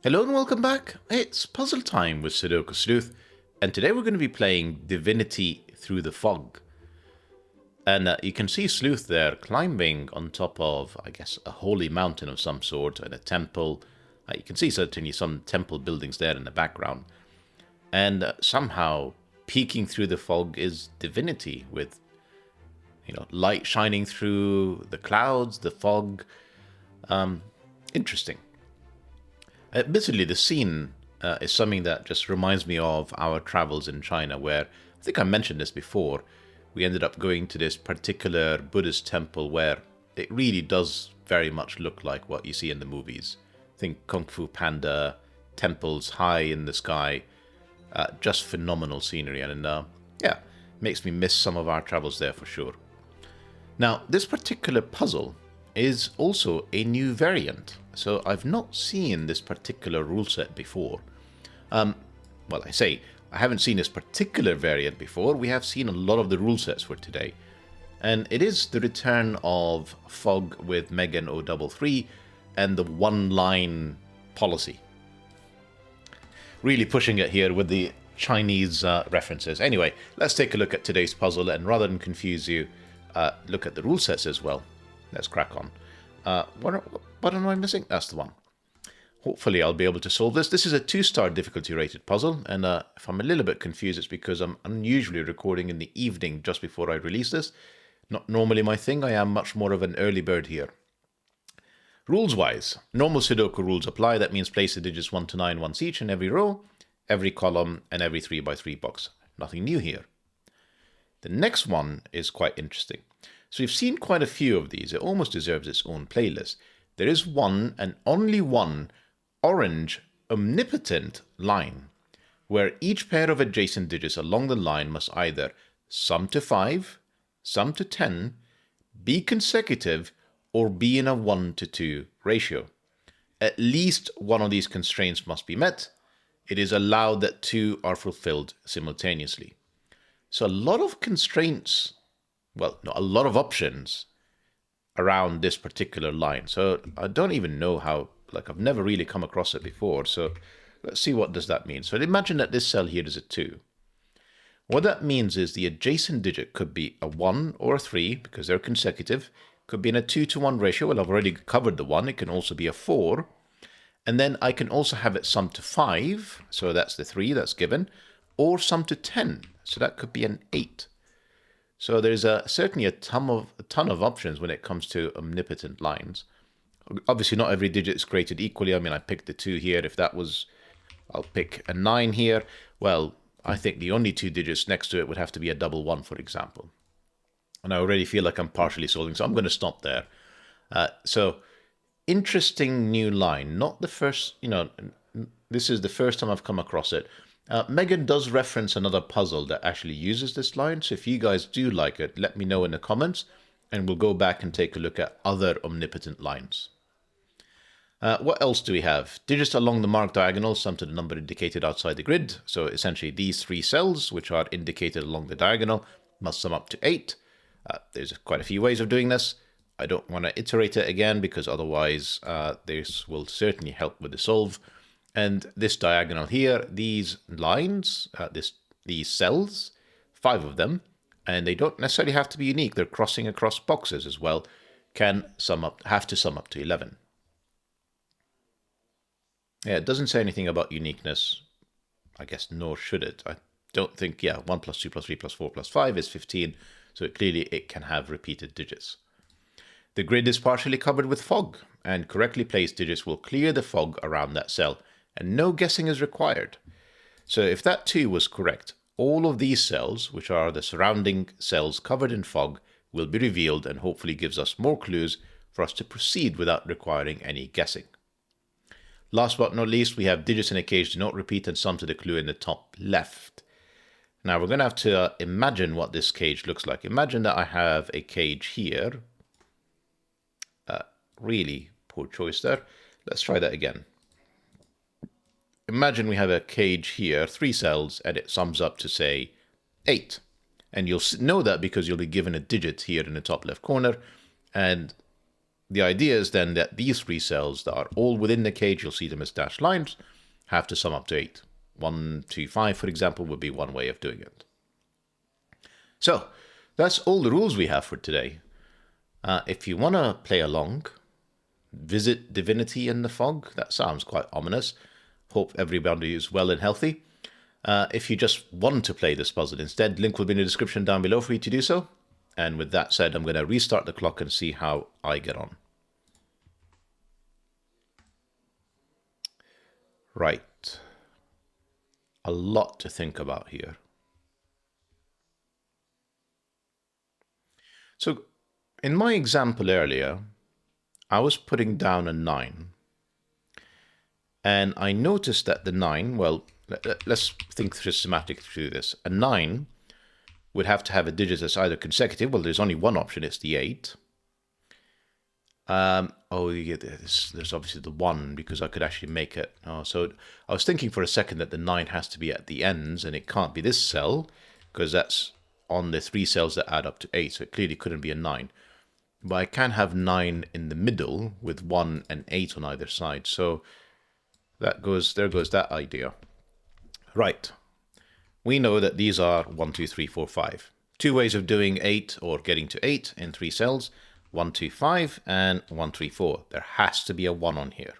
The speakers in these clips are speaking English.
Hello and welcome back. It's puzzle time with Sudoku Sleuth, and today we're going to be playing Divinity Through the Fog. And you can see Sleuth there climbing on top of, I guess, a holy mountain of some sort and a temple. You can see certainly some temple buildings there in the background. And somehow peeking through the fog is Divinity with, light shining through the clouds, the fog. Interesting. Admittedly, the scene is something that just reminds me of our travels in China, where I think I mentioned this before. We ended up going to this particular Buddhist temple where it really does very much look like what you see in the movies. Think Kung Fu Panda, temples high in the sky, just phenomenal scenery, and yeah, makes me miss some of our travels there for sure. Now, this particular puzzle is also a new variant. So I've not seen this particular rule set before. Well, I say I haven't seen this particular variant before. We have seen a lot of the rule sets for today. And it is the return of Fog with Megan 033 and the one-line policy. Really pushing it here with the Chinese references. Anyway, let's take a look at today's puzzle, and rather than confuse you, look at the rule sets as well. Let's crack on. What am I missing? That's the one. Hopefully I'll be able to solve this. This is a 2-star difficulty rated puzzle, and if I'm a little bit confused, it's because I'm unusually recording in the evening just before I release this. Not normally my thing. I am much more of an early bird here. Rules-wise, normal Sudoku rules apply. That means place the digits 1 to 9 once each in every row, every column, and every 3x3 box. Nothing new here. The next one is quite interesting. So we've seen quite a few of these. It almost deserves its own playlist. There is one and only one orange omnipotent line, where each pair of adjacent digits along the line must either sum to 5, sum to 10, be consecutive, or be in a 1 to 2 ratio. At least one of these constraints must be met. It is allowed that 2 are fulfilled simultaneously. So a lot of constraints, well, no, a lot of options around this particular line. So I don't even know how, I've never really come across it before. So let's see what does that mean. So imagine that this cell here is a 2. What that means is the adjacent digit could be a 1 or a 3 because they're consecutive. Could be in a 2 to 1 ratio. Well, I've already covered the 1. It can also be a 4. And then I can also have it sum to 5. So that's the 3 that's given. Or sum to 10. So that could be an 8. So there's certainly a ton of options when it comes to omnipotent lines. Obviously, not every digit is created equally. I mean, I picked the 2 here. If that was, I'll pick a 9 here. Well, I think the only 2 digits next to it would have to be a double 1, for example. And I already feel like I'm partially solving, so I'm going to stop there. So, interesting new line. Not the first, this is the first time I've come across it. Megan does reference another puzzle that actually uses this line, so if you guys do like it, let me know in the comments, and we'll go back and take a look at other omnipotent lines. What else do we have? Digits along the marked diagonal sum to the number indicated outside the grid, so essentially these 3 cells, which are indicated along the diagonal, must sum up to 8. There's quite a few ways of doing this. I don't want to iterate it again, because otherwise this will certainly help with the solve. And this diagonal here, these lines, these cells, 5 of them, and they don't necessarily have to be unique. They're crossing across boxes as well, have to sum up to 11. Yeah, it doesn't say anything about uniqueness. I guess nor should it. I don't think, 1 plus 2 plus 3 plus 4 plus 5 is 15, so clearly it can have repeated digits. The grid is partially covered with fog, and correctly placed digits will clear the fog around that cell, and no guessing is required. So if that 2 was correct, all of these cells, which are the surrounding cells covered in fog, will be revealed and hopefully gives us more clues for us to proceed without requiring any guessing. Last but not least, we have digits in a cage do not repeat and sum to the clue in the top left. Now we're going to have to imagine what this cage looks like. Imagine that I have a cage here. Really poor choice there. Let's try that again. Imagine we have a cage here, 3 cells, and it sums up to, say, 8. And you'll know that because you'll be given a digit here in the top left corner, and the idea is then that these 3 cells that are all within the cage, you'll see them as dashed lines, have to sum up to 8. 1, 2, 5, for example, would be one way of doing it. So that's all the rules we have for today. If you want to play along, visit Divinity in the Fog. That sounds quite ominous. Hope everybody is well and healthy. If you just want to play this puzzle instead, link will be in the description down below for you to do so. And with that said, I'm going to restart the clock and see how I get on. Right. A lot to think about here. So in my example earlier, I was putting down a 9. And I noticed that the 9, well, let's think systematically through this. A 9 would have to have a digit that's either consecutive. Well, there's only one option, it's the 8. There's obviously the 1, because I could actually make it. So I was thinking for a second that the 9 has to be at the ends, and it can't be this cell, because that's on the 3 cells that add up to 8, so it clearly couldn't be a 9. But I can have 9 in the middle with 1 and 8 on either side. So there goes that idea. Right. We know that these are 1, 2, 3, 4, 5. 2 ways of doing 8 or getting to 8 in 3 cells. 1, 2, 5 and 1, 3, 4. There has to be a 1 on here.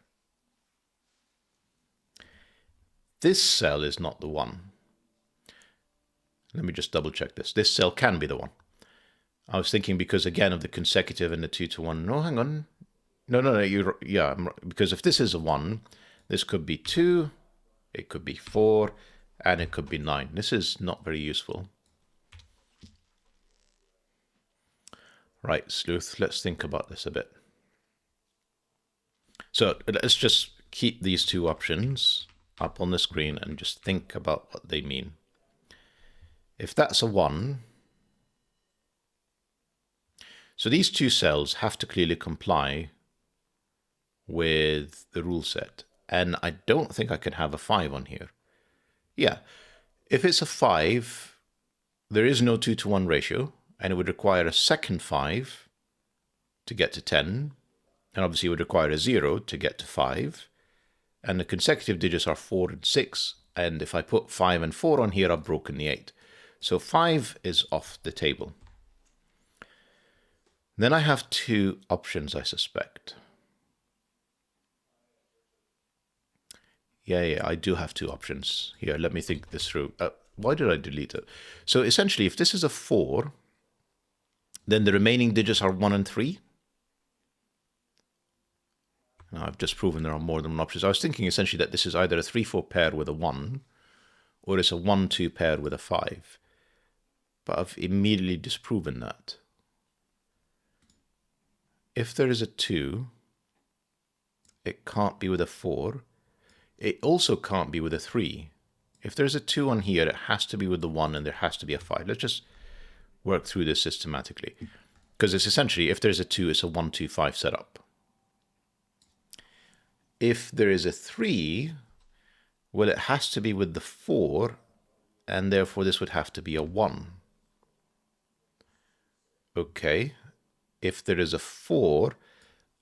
This cell is not the 1. Let me just double check this. This cell can be the 1. I was thinking because, again, of the consecutive and the 2 to 1. No, hang on. No. Because if this is a 1, this could be 2, it could be 4, and it could be 9. This is not very useful. Right, Sleuth, let's think about this a bit. So let's just keep these 2 options up on the screen and just think about what they mean. If that's a 1, so these 2 cells have to clearly comply with the rule set. And I don't think I can have a 5 on here. Yeah, if it's a 5, there is no 2 to 1 ratio, and it would require a second 5 to get to 10, and obviously it would require a 0 to get to 5, and the consecutive digits are 4 and 6, and if I put 5 and 4 on here, I've broken the 8. So 5 is off the table. Then I have 2 options, I suspect. Yeah, I do have 2 options. Here, let me think this through. Why did I delete it? So essentially, if this is a 4, then the remaining digits are 1 and 3. Now, I've just proven there are more than one option. So I was thinking essentially that this is either a 3-4 pair with a 1, or it's a 1-2 pair with a 5. But I've immediately disproven that. If there is a 2, it can't be with a 4. It also can't be with a 3. If there's a 2 on here, it has to be with the 1, and there has to be a 5. Let's just work through this systematically. Because it's essentially, if there's a 2, it's a 1, 2, 5 setup. If there is a 3, well, it has to be with the 4, and therefore this would have to be a 1. Okay. If there is a 4,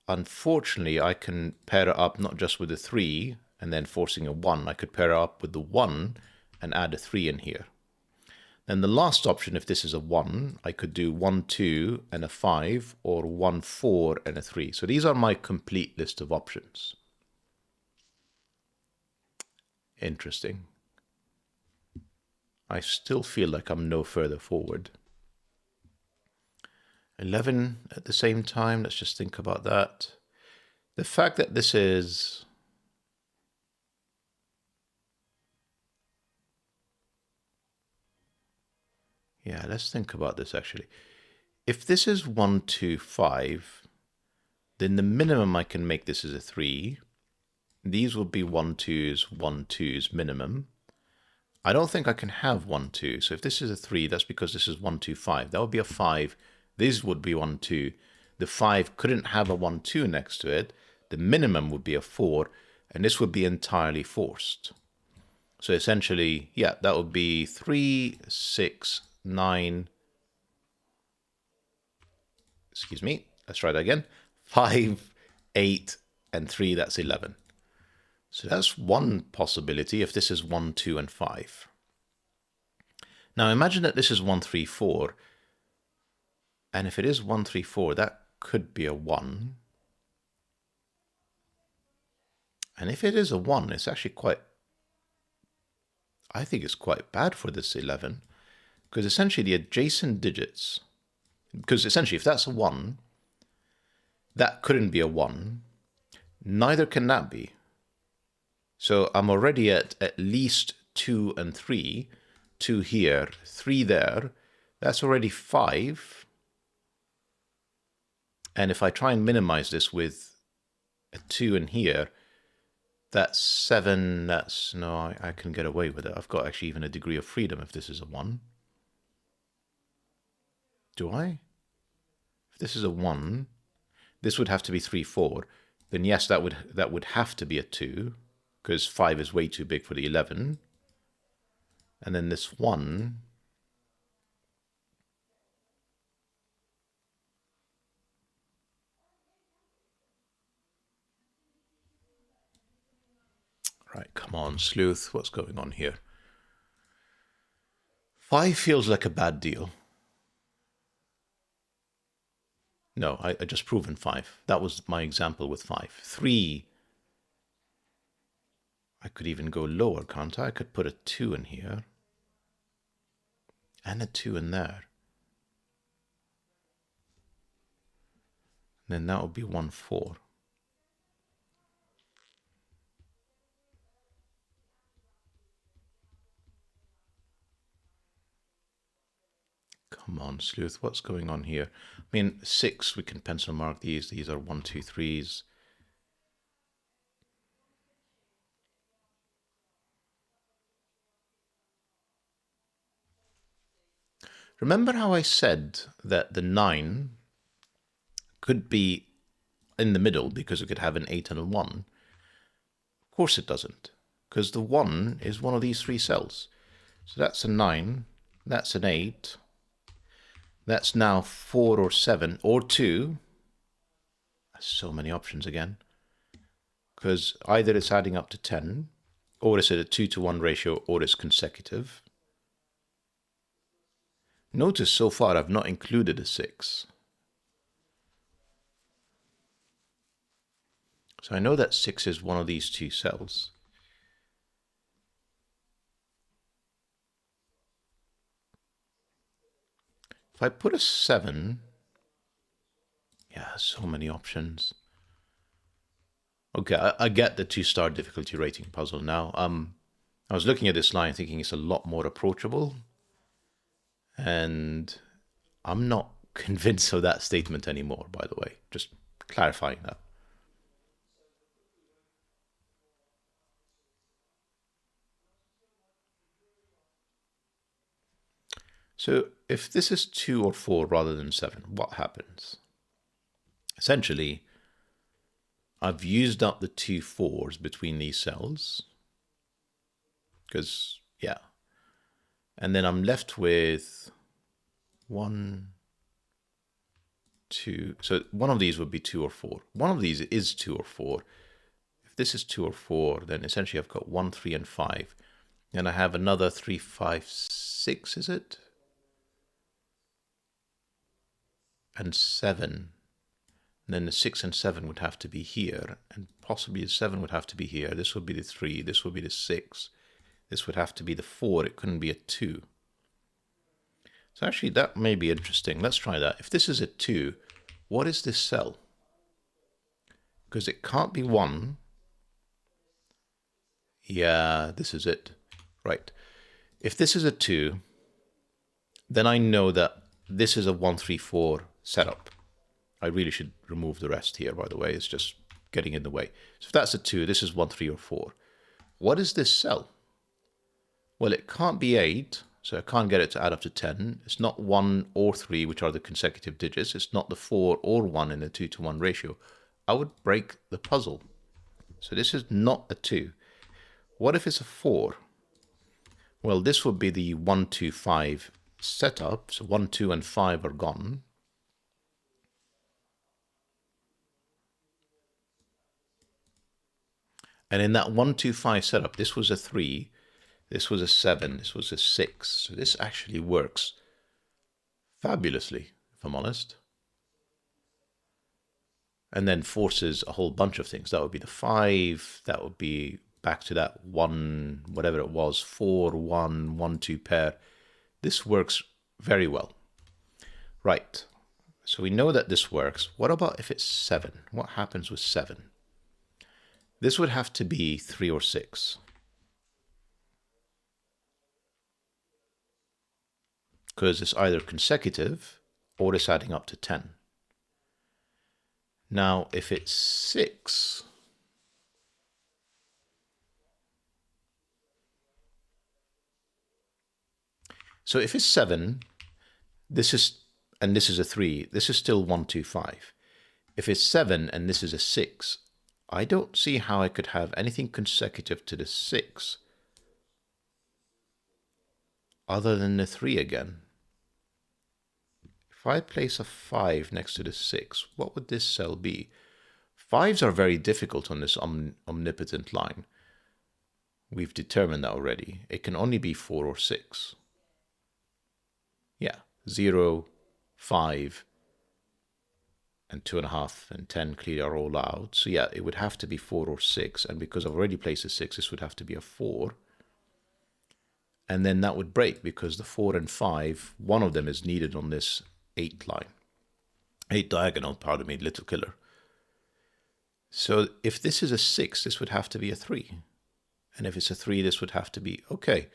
unfortunately, I can pair it up not just with a 3, and then forcing a 1. I could pair it up with the 1 and add a 3 in here. Then the last option, if this is a 1, I could do 1, 2 and a 5, or 1, 4 and a 3. So these are my complete list of options. Interesting. I still feel like I'm no further forward. 11 at the same time, let's just think about that. The fact that this is... Yeah, let's think about this actually. If this is 1, 2, 5, then the minimum I can make this is a 3. These will be 1, 2s, 1, 2s minimum. I don't think I can have 1, 2. So if this is a 3, that's because this is 1, 2, 5. That would be a 5. This would be 1, 2. The 5 couldn't have a 1, 2 next to it. The minimum would be a 4, and this would be entirely forced. So essentially, yeah, that would be 3, 6, 9. Excuse me. Let's try that again. 5, 8, and 3, that's 11. So that's one possibility if this is 1, 2, and 5. Now imagine that this is 1, 3, 4. And if it is 1, 3, 4, that could be a 1. And if it is a 1, it's actually quite... I think it's quite bad for this 11. Because essentially the adjacent digits... Because essentially if that's a 1, that couldn't be a 1. Neither can that be. So I'm already at least 2 and 3. 2 here, 3 there. That's already 5. And if I try and minimize this with a 2 in here, that's 7. That's... No, I can get away with it. I've got actually even a degree of freedom if this is a 1. Do I? If this is a 1, this would have to be 3, 4. Then yes, that would have to be a 2, because 5 is way too big for the 11. And then this 1... Right, come on, Sleuth, what's going on here? 5 feels like a bad deal. No, I just proven 5. That was my example with 5. 3, I could even go lower, can't I? I could put a 2 in here. And a 2 in there. And then that would be 1, 4. Come on, Sleuth, what's going on here? I mean, 6, we can pencil mark these. These are 1, 2, 3s. Remember how I said that the 9 could be in the middle because it could have an 8 and a 1? Of course it doesn't, because the 1 is one of these 3 cells. So that's a 9, that's an 8, that's now 4 or 7 or 2. So many options again. Because either it's adding up to 10, or it's at a 2-to-1 ratio, or it's consecutive. Notice so far I've not included a 6. So I know that 6 is one of these 2 cells. If I put a 7, yeah, so many options. Okay, I get the 2-star difficulty rating puzzle now. I was looking at this line thinking it's a lot more approachable. And I'm not convinced of that statement anymore, by the way. Just clarifying that. So if this is 2 or 4 rather than 7, what happens? Essentially, I've used up the 2 4s between these cells. Because, yeah. And then I'm left with 1, 2. So one of these would be 2 or 4. One of these is 2 or 4. If this is 2 or 4, then essentially I've got 1, 3, and 5. And I have another 3, 5, 6, is it? And 7. And then the 6 and 7 would have to be here. And possibly the 7 would have to be here. This would be the 3. This would be the 6. This would have to be the 4. It couldn't be a 2. So actually that may be interesting. Let's try that. If this is a 2, what is this cell? Because it can't be 1. Yeah, this is it. Right. If this is a 2, then I know that this is a 1, 3, 4 setup. I really should remove the rest here, by the way. It's just getting in the way. So if that's a 2, this is 1, 3, or 4. What is this cell? Well, it can't be 8, so I can't get it to add up to 10. It's not 1 or 3, which are the consecutive digits. It's not the 4 or 1 in a 2-to-1 ratio. I would break the puzzle. So this is not a 2. What if it's a 4? Well, this would be the 1, 2, 5 setup. So 1, 2, and 5 are gone. And in that 1, 2, 5 setup, this was a 3, this was a 7, this was a 6. So this actually works fabulously, if I'm honest. And then forces a whole bunch of things. That would be the 5, that would be back to that 1, whatever it was, 4, 1, 1, 2 pair. This works very well. Right, so we know that this works. What about if it's 7? What happens with 7? This would have to be 3 or 6. Because it's either consecutive or it's adding up to 10. Now, if it's 6, so if it's 7, this is, and this is a 3, this is still 1, 2, 5. If it's 7 and this is a 6, I don't see how I could have anything consecutive to the 6 other than the 3 again. If I place a 5 next to the 6, what would this cell be? 5s are very difficult on this omnipotent line. We've determined that already. It can only be 4 or 6. Yeah, 0, 5, and 2.5 and 10 clearly are all out. So yeah, it would have to be 4 or 6. And because I've already placed a 6, this would have to be a 4. And then that would break because the 4 and 5, one of them is needed on this 8 line. 8 diagonal, pardon me, little killer. So if this is a 6, this would have to be a 3. And if it's a 3, this would have to be, okay.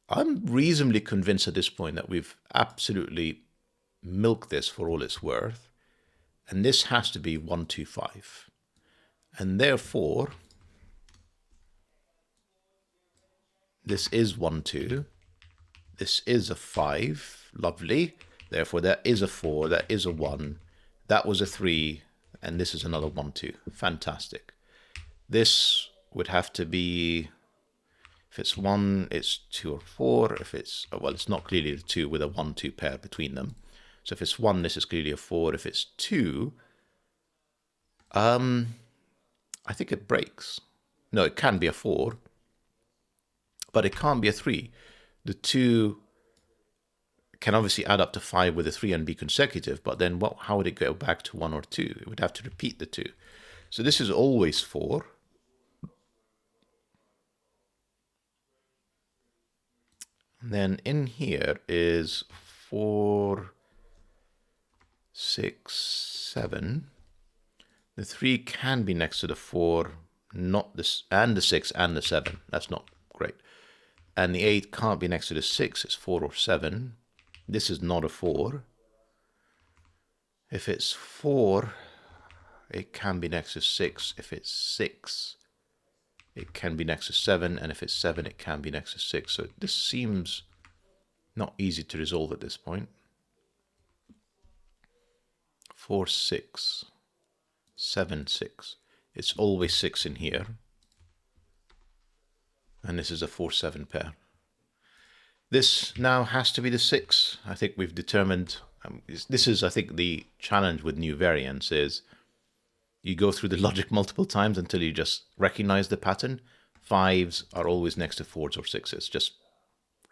I'm reasonably convinced at this point that we've absolutely milked this for all it's worth. And this has to be 1, 2, 5. And therefore, this is 1, 2. This is a 5. Lovely. Therefore, that is a 4. That is a 1. That was a 3. And this is another 1, 2. Fantastic. This would have to be, if it's 1, it's 2 or 4. If it's, well, it's not clearly the 2 with a 1, 2 pair between them. So if it's 1, this is clearly a 4. If it's 2, I think it breaks. No, it can be a 4. But it can't be a 3. The 2 can obviously add up to 5 with a 3 and be consecutive, but then how would it go back to 1 or 2? It would have to repeat the 2. So this is always 4. And then in here is 4, 6, 7. The 3 can be next to the 4, not this, and the 6 and the 7. That's not great. And the 8 can't be next to the 6. It's 4 or 7. This is not a 4. If it's 4, it can be next to 6. If it's 6, it can be next to 7. And if it's 7, it can be next to 6. So this seems not easy to resolve at this point. 4, 6, 7, 6. It's always 6 in here. And this is a 4, 7 pair. This now has to be the 6. I think we've determined, this is, I think, the challenge with new variants is you go through the logic multiple times until you just recognize the pattern. 5s are always next to 4s or 6s. Just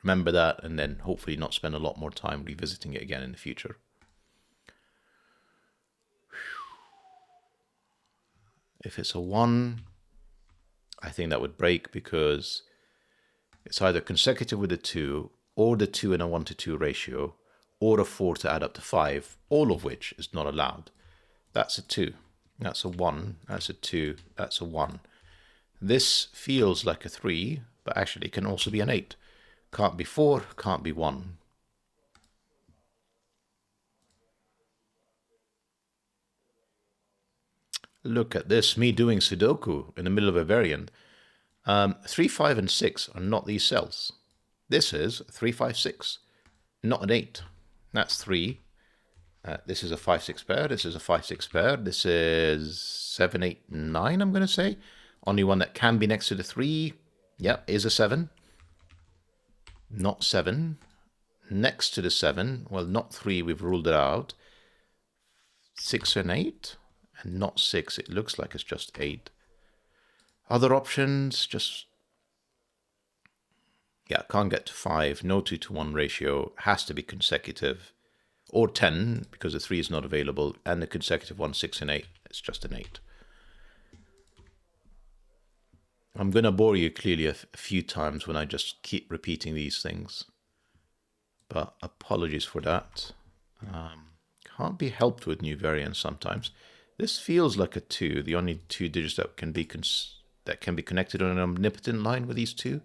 remember that and then hopefully not spend a lot more time revisiting it again in the future. If it's a 1, I think that would break because it's either consecutive with a 2 or the 2 in a 1 to 2 ratio or a 4 to add up to 5, all of which is not allowed. That's a 2. That's a 1. That's a 2. That's a 1. This feels like a 3, but actually it can also be an 8. Can't be 4, can't be 1. Look at this, me doing Sudoku in the middle of a variant. 3, 5, and 6 are not these cells. This is 3, 5, 6, not an 8. That's 3. This is a 5, 6 pair. This is a 5, 6 pair. This is 7, 8, 9, I'm going to say. Only one that can be next to the 3, yeah, is a 7. Not 7. Next to the 7, well, not 3, we've ruled it out. 6 and 8, and not 6. It looks like it's just 8. Other options, just, yeah, can't get to 5, no 2-to-1 ratio, has to be consecutive, or 10, because the 3 is not available, and the consecutive one, 6 and 8, it's just an 8. I'm going to bore you clearly a few times when I just keep repeating these things, but apologies for that. Can't be helped with new variants sometimes. This feels like a 2, the only 2 digits that can be connected on an omnipotent line with these 2.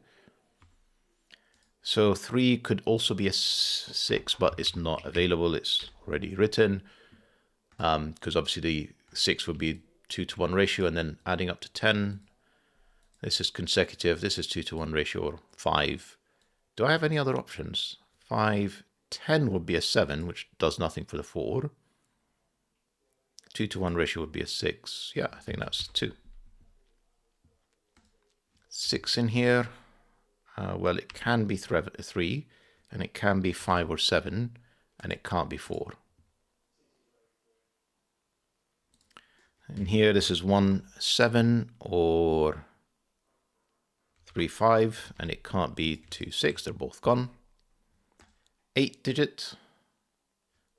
So 3 could also be a 6, but it's not available. It's already written, because obviously the 6 would be 2-to-1 ratio, and then adding up to 10. This is consecutive. This is 2-to-1 ratio, or 5. Do I have any other options? 5, 10 would be a 7, which does nothing for the 4. 2-to-1 ratio would be a 6. Yeah, I think that's 2. 6 in here. Well, it can be 3, and it can be 5 or 7, and it can't be 4. And here, this is 1, 7, or 3, 5, and it can't be 2, 6. They're both gone. 8 digit.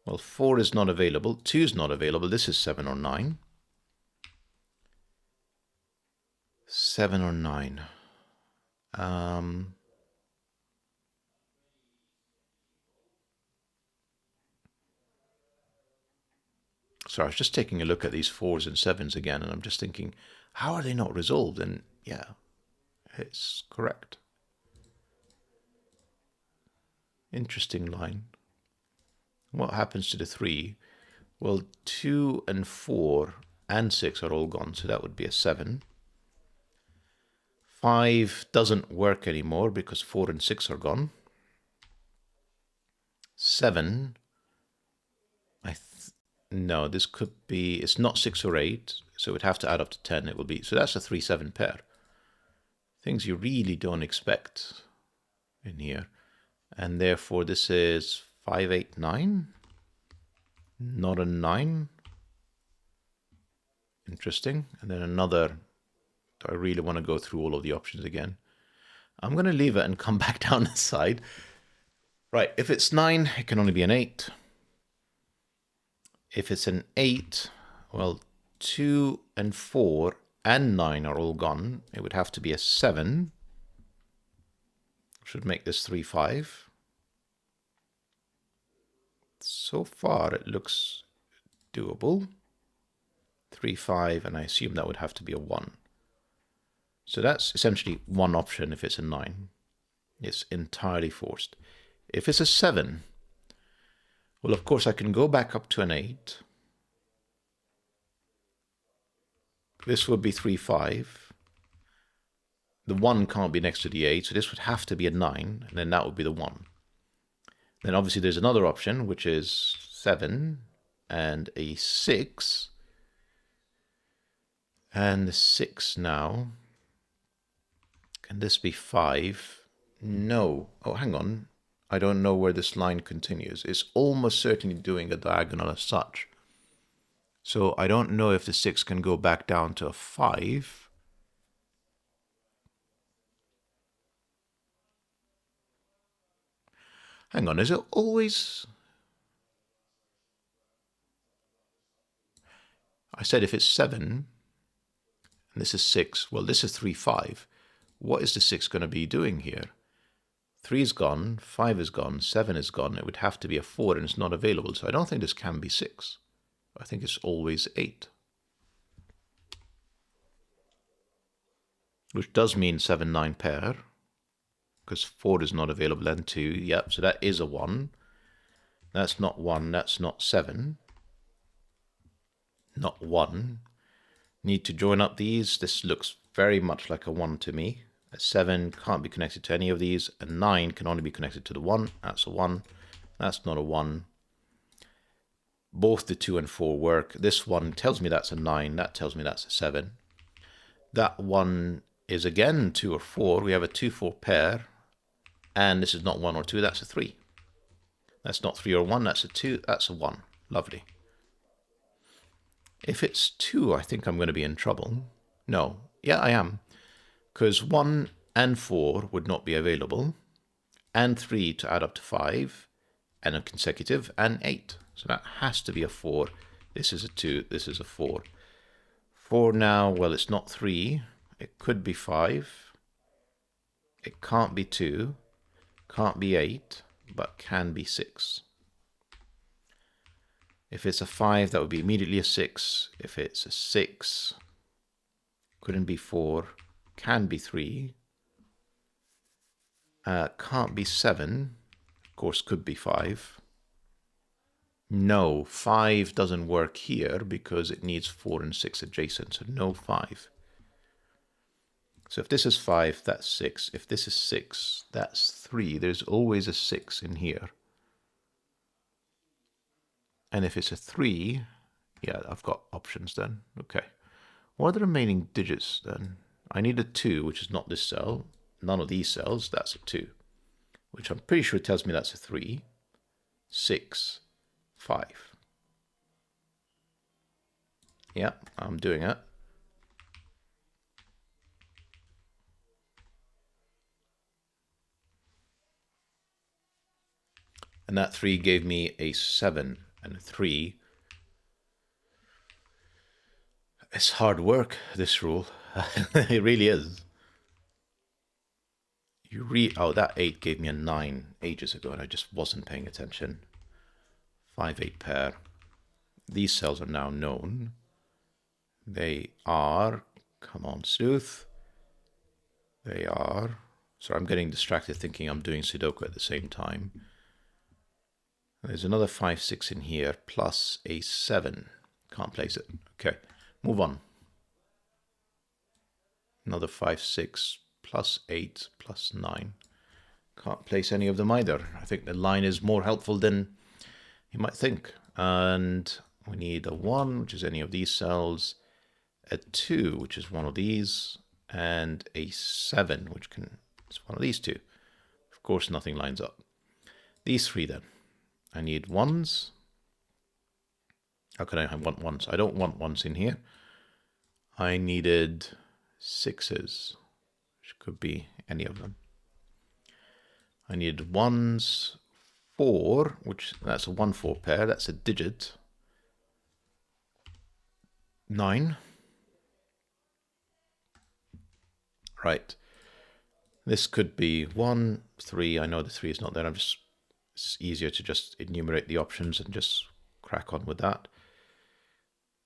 Well, 4 is not available. 2 is not available. This is 7 or 9. 7 or 9. So I was just taking a look at these 4s and 7s again, and I'm just thinking, how are they not resolved? And yeah, it's correct. Interesting line. What happens to the 3? Well, 2 and 4 and 6 are all gone, so that would be a 7. 5 doesn't work anymore because 4 and 6 are gone. 7, no, this could be, it's not 6 or 8, so it would have to add up to 10. It will be, so that's a 3-7 pair. Things you really don't expect in here. And therefore this is 5, 8, 9. Not a 9. Interesting. And then another, do I really want to go through all of the options again? I'm going to leave it and come back down the side. Right, if it's 9, it can only be an 8. If it's an 8, well, 2 and 4 and 9 are all gone. It would have to be a 7. Should make this 3, 5. So far, it looks doable. 3, 5, and I assume that would have to be a 1. So that's essentially one option if it's a 9. It's entirely forced. If it's a 7, well, of course, I can go back up to an 8. This would be 3, 5. The 1 can't be next to the 8, so this would have to be a 9, and then that would be the 1. Then obviously there's another option, which is 7 and a 6. And the 6 now. Can this be 5? No. Oh, hang on. I don't know where this line continues. It's almost certainly doing a diagonal as such. So I don't know if the 6 can go back down to a 5. Hang on, is it always... I said if it's 7, and this is 6, well, this is 3, 5. What is the 6 going to be doing here? 3 is gone, 5 is gone, 7 is gone. It would have to be a 4, and it's not available. So I don't think this can be 6. I think it's always 8. Which does mean 7, 9 pair. Because 4 is not available, and 2. Yep, so that is a 1. That's not 1, that's not 7. Not 1. Need to join up these. This looks very much like a 1 to me. A 7 can't be connected to any of these. A 9 can only be connected to the 1. That's a 1. That's not a 1. Both the 2 and 4 work. This one tells me that's a 9. That tells me that's a 7. That one is again 2 or 4. We have a 2-4 pair. And this is not 1 or 2. That's a 3. That's not 3 or 1. That's a 2. That's a 1. Lovely. If it's 2, I think I'm going to be in trouble. No. Yeah, I am. because 1 and 4 would not be available, and 3 to add up to 5, and a consecutive, and 8. So that has to be a 4. This is a 2, this is a 4. 4 now, well, it's not 3. It could be 5. It can't be 2. Can't be 8, but can be 6. If it's a 5, that would be immediately a 6. If it's a 6, couldn't be 4. Can be 3. Can't be 7. Of course, could be 5. No, 5 doesn't work here because it needs 4 and 6 adjacent, so no 5. So if this is 5, that's 6. If this is 6, that's 3. There's always a 6 in here. And if it's a 3, yeah, I've got options then. Okay. What are the remaining digits then? I need a 2, which is not this cell. None of these cells, that's a 2. Which I'm pretty sure tells me that's a 3. 6, 5. Yeah, I'm doing it. And that 3 gave me a 7 and a 3. It's hard work, this rule. It really is. Oh, that 8 gave me a 9 ages ago, and I just wasn't paying attention. 5, 8 pair. These cells are now known. They are, come on, Sleuth. They are, so I'm getting distracted thinking I'm doing Sudoku at the same time. There's another 5, 6 in here, plus a 7. Can't place it. Okay, move on. Another 5, 6, plus 8, plus 9. Can't place any of them either. I think the line is more helpful than you might think. And we need a 1, which is any of these cells, a 2, which is one of these, and a 7, which is one of these two. Of course, nothing lines up. These 3 then. I need 1s. How can I want 1s? I don't want 1s in here. I needed 6s, which could be any of them. I needed 1s, 4, which that's a 1-4 pair. That's a digit. 9. Right. This could be 1, 3. I know the 3 is not there. It's easier to just enumerate the options and just crack on with that.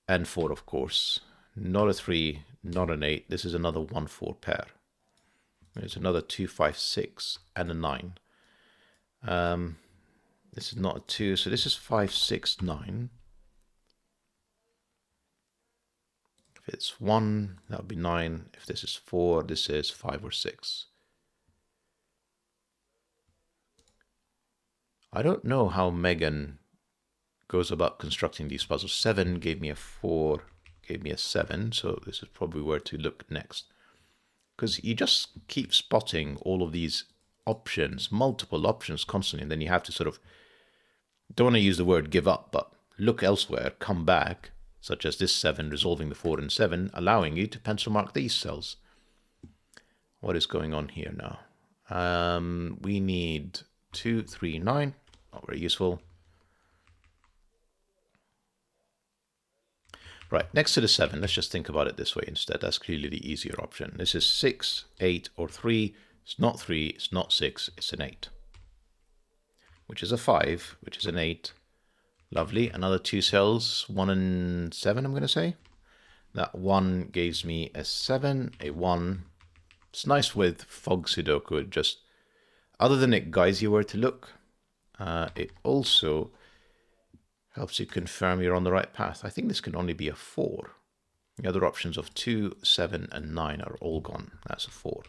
And 4, of course. Not a 3, not an 8. This is another 1-4 pair. There's another 2, 5, 6, and a 9. This is not a 2, so this is 5, 6, 9. If it's 1, that would be 9. If this is 4, this is 5 or 6. I don't know how Megan goes about constructing these puzzles. 7 gave me a 4, gave me a 7, so this is probably where to look next. Because you just keep spotting all of these options, multiple options constantly, and then you have to sort of, don't want to use the word give up, but look elsewhere, come back, such as this 7 resolving the 4 and 7, allowing you to pencil mark these cells. What is going on here now? We need 2, 3, 9. Not very useful. Right, next to the 7, let's just think about it this way instead. That's clearly the easier option. This is 6, 8, or 3. It's not 3, it's not 6, it's an 8. Which is a 5, which is an 8. Lovely. Another 2 cells, 1 and 7, I'm going to say. That 1 gives me a 7, a 1. It's nice with fog Sudoku. It just, other than it guides you where to look, it also helps you confirm you're on the right path. I think this can only be a 4. The other options of 2, 7, and 9 are all gone. That's a 4.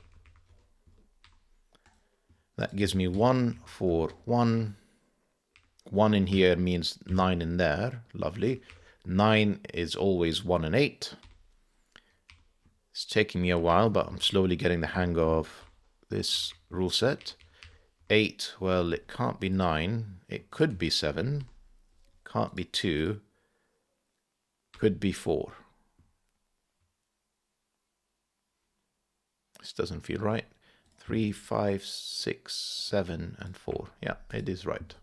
That gives me 1, 4, 1. 1 in here means 9 in there. Lovely. 9 is always 1 and 8. It's taking me a while, but I'm slowly getting the hang of this rule set. 8, well, it can't be 9. It could be 7. Can't be 2. Could be 4. This doesn't feel right. 3, 5, 6, 7, and 4. Yeah, it is right.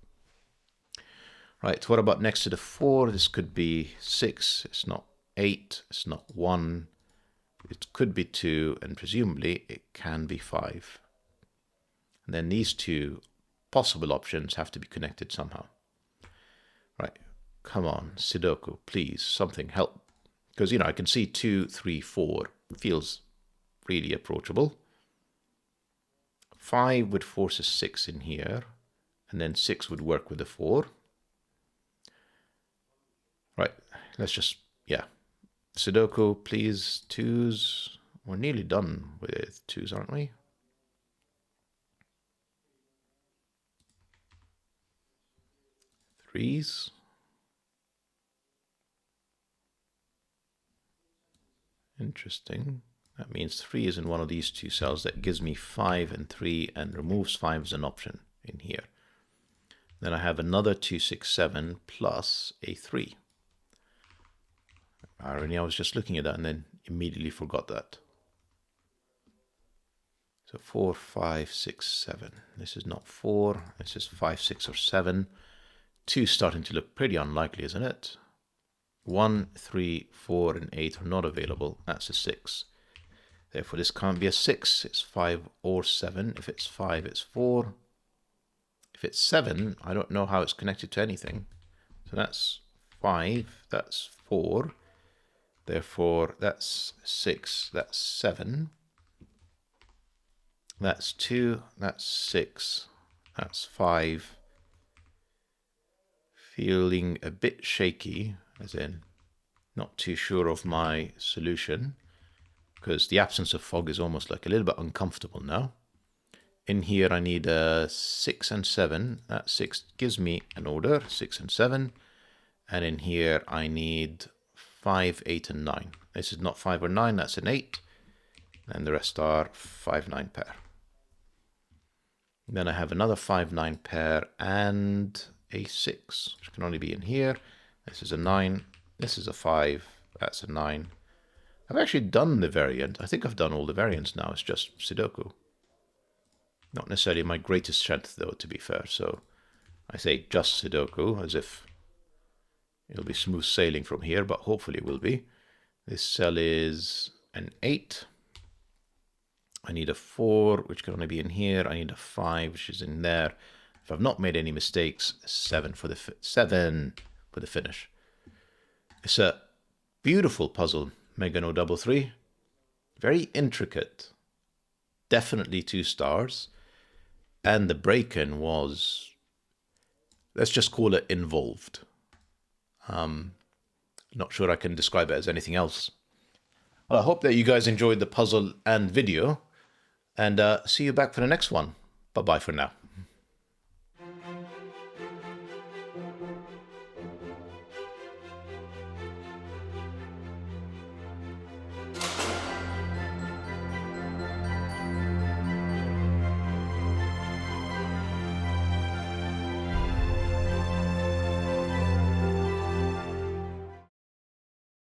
Right, what about next to the 4? This could be 6. It's not 8. It's not 1. It could be 2, and presumably it can be 5. And then these two possible options have to be connected somehow. Right, come on, Sudoku, please, something, help. Because, you know, I can see 2, 3, 4 feels really approachable. 5 would force a 6 in here, and then 6 would work with the 4. Right, let's just, yeah. Sudoku, please, 2s. We're nearly done with 2s, aren't we? Threes. Interesting. That means 3 is in one of these two cells. That gives me 5 and 3 and removes 5 as an option in here. Then I have another 2, 6, 7 plus a 3. Irony, I was just looking at that and then immediately forgot that. So 4, 5, 6, 7. This is not 4. This is 5, 6, or 7. 2 is starting to look pretty unlikely, isn't it? 1, 3, 4, and 8 are not available. That's a 6. Therefore, this can't be a 6. It's 5 or 7. If it's 5, it's 4. If it's 7, I don't know how it's connected to anything. So that's 5. That's 4. Therefore, that's 6. That's 7. That's 2. That's 6. That's 5. Feeling a bit shaky, as in not too sure of my solution, because the absence of fog is almost like a little bit uncomfortable now. In here I need a 6 and 7. That 6 gives me an order, 6 and 7. And in here I need 5, 8, and 9. This is not 5 or 9, that's an 8. And the rest are 5, 9 pair. Then I have another 5, 9 pair and a 6, which can only be in here. This is a 9. This is a 5. That's a 9. I've actually done the variant. I think I've done all the variants now. It's just Sudoku. Not necessarily my greatest strength, though, to be fair. So I say just Sudoku, as if it'll be smooth sailing from here, but hopefully it will be. This cell is an 8. I need a 4, which can only be in here. I need a 5, which is in there. If I've not made any mistakes, 7 for the finish. It's a beautiful puzzle, Megano 33. Very intricate. Definitely 2 stars. And the break-in was, let's just call it involved. Not sure I can describe it as anything else. Well, I hope that you guys enjoyed the puzzle and video. And see you back for the next one. Bye-bye for now.